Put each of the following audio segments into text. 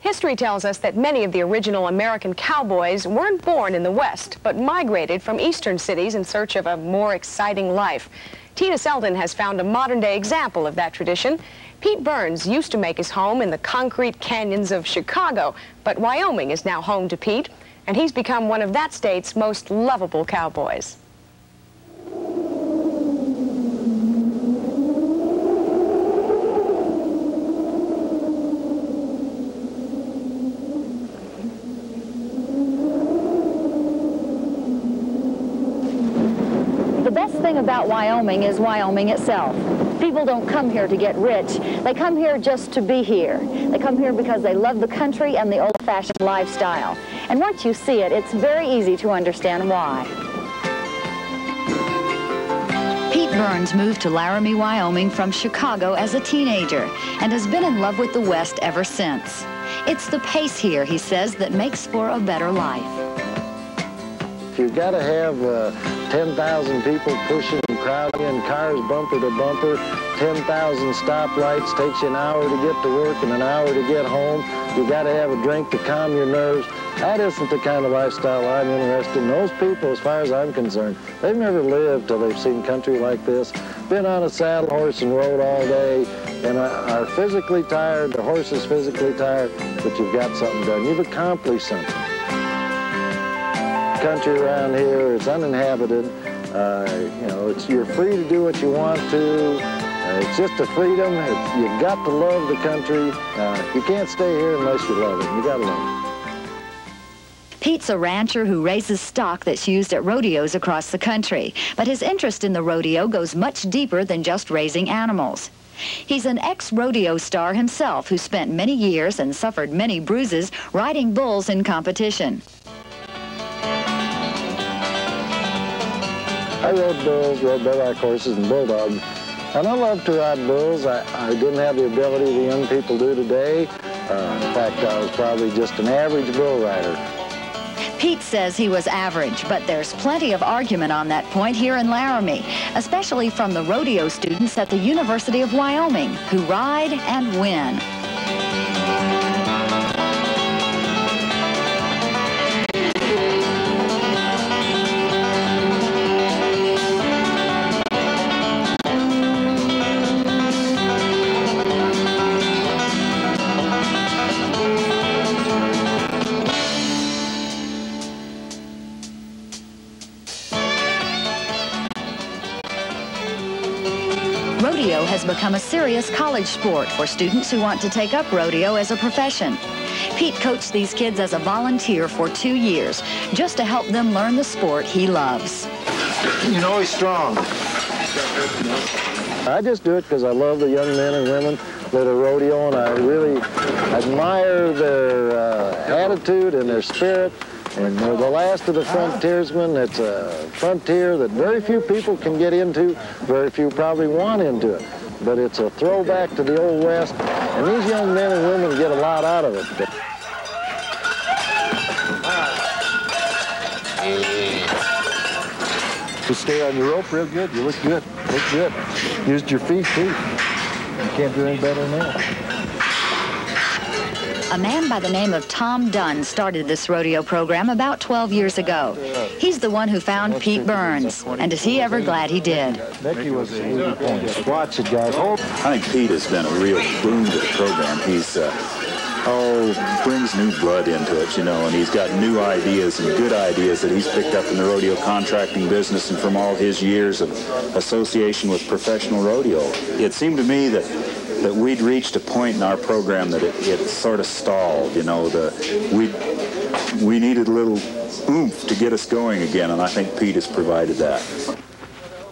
History tells us that many of the original American cowboys weren't born in the West, but migrated from eastern cities in search of a more exciting life. Tina Selden has found a modern-day example of that tradition. Pete Burns used to make his home in the concrete canyons of Chicago, but Wyoming is now home to Pete, and he's become one of that state's most lovable cowboys. The best thing about Wyoming is Wyoming itself. People don't come here to get rich. They come here just to be here. They come here because they love the country and the old-fashioned lifestyle. And once you see it, it's very easy to understand why. Pete Burns moved to Laramie, Wyoming from Chicago as a teenager and has been in love with the West ever since. It's the pace here, he says, that makes for a better life. You've got to have 10,000 people pushing and crowding in, cars bumper to bumper, 10,000 stoplights, takes you an hour to get to work and an hour to get home. You've got to have a drink to calm your nerves. That isn't the kind of lifestyle I'm interested in. Those people, as far as I'm concerned, they've never lived till they've seen country like this, been on a saddle horse and rode all day, and are physically tired, the horse is physically tired, but you've got something done. You've accomplished something. Country around here, it's uninhabited. You know, you're free to do what you want to. It's just a freedom. You got to love the country. You can't stay here unless you love it. You got to love it. Pete's a rancher who raises stock that's used at rodeos across the country, but his interest in the rodeo goes much deeper than just raising animals. He's an ex-rodeo star himself who spent many years and suffered many bruises riding bulls in competition. I rode bulls, rode bareback horses and bulldogs, and I love to ride bulls. I didn't have the ability the young people do today. In fact, I was probably just an average bull rider. Pete says he was average, but there's plenty of argument on that point here in Laramie, especially from the rodeo students at the University of Wyoming, who ride and win. Rodeo has become a serious college sport for students who want to take up rodeo as a profession. Pete coached these kids as a volunteer for 2 years, just to help them learn the sport he loves. You know he's strong. I just do it because I love the young men and women that are rodeo, and I really admire their attitude and their spirit. And they're the last of the frontiersmen. It's a frontier that very few people can get into, very few probably want into it. But it's a throwback to the Old West, and these young men and women get a lot out of it. You stay on your rope real good. You look good. Look good. Used your feet, too. You can't do any better than that. A man by the name of Tom Dunn started this rodeo program about 12 years ago. He's the one who found Pete Burns, and is he ever glad he did? Watch it, guys. I think Pete has been a real boon to the program. He's brings new blood into it, you know, and he's got new ideas and good ideas that he's picked up in the rodeo contracting business and from all his years of association with professional rodeo. It seemed to me that we'd reached a point in our program that it sort of stalled, you know. We needed a little oomph to get us going again, and I think Pete has provided that.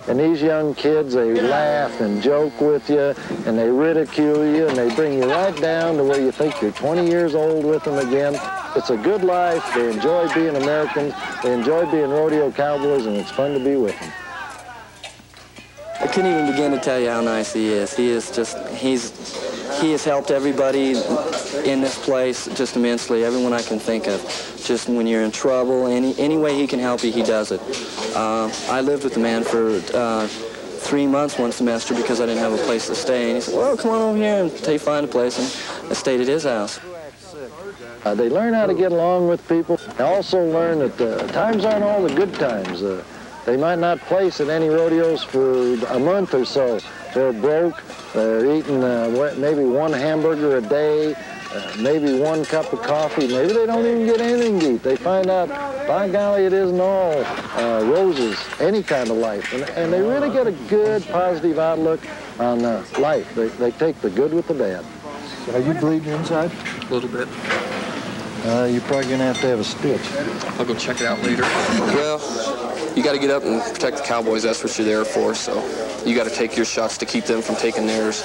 And these young kids, they laugh and joke with you, and they ridicule you, and they bring you right down to where you think you're 20 years old with them again. It's a good life. They enjoy being Americans. They enjoy being rodeo cowboys, and it's fun to be with them. I couldn't even begin to tell you how nice he is. He has helped everybody in this place just immensely, everyone I can think of. Just when you're in trouble, any way he can help you, he does it. I lived with the man for 3 months one semester because I didn't have a place to stay. And he said, well, come on over here until you find a place. And I stayed at his house. They learn how to get along with people. They also learn that times aren't all the good times. They might not place at any rodeos for a month or so. They're broke. They're eating maybe one hamburger a day, maybe one cup of coffee. Maybe they don't even get anything to eat. They find out, by golly, it isn't all roses, any kind of life. And they really get a good, positive outlook on life. They take the good with the bad. Are you bleeding inside? A little bit. You're probably going to have a stitch. I'll go check it out later. Well, you got to get up and protect the Cowboys. That's what you're there for. So you got to take your shots to keep them from taking theirs.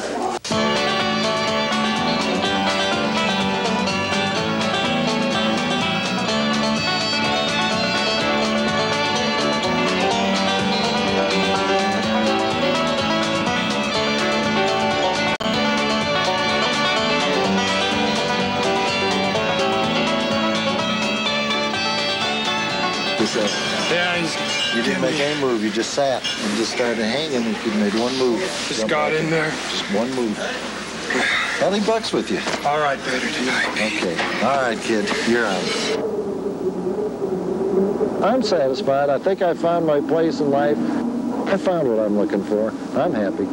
Yeah, you didn't make any move. You just sat and just started hanging. If you made one move, just got in there. Just one move. How many bucks with you? All right, better tonight. Okay. All right, kid. You're out. I'm satisfied. I think I found my place in life. I found what I'm looking for. I'm happy.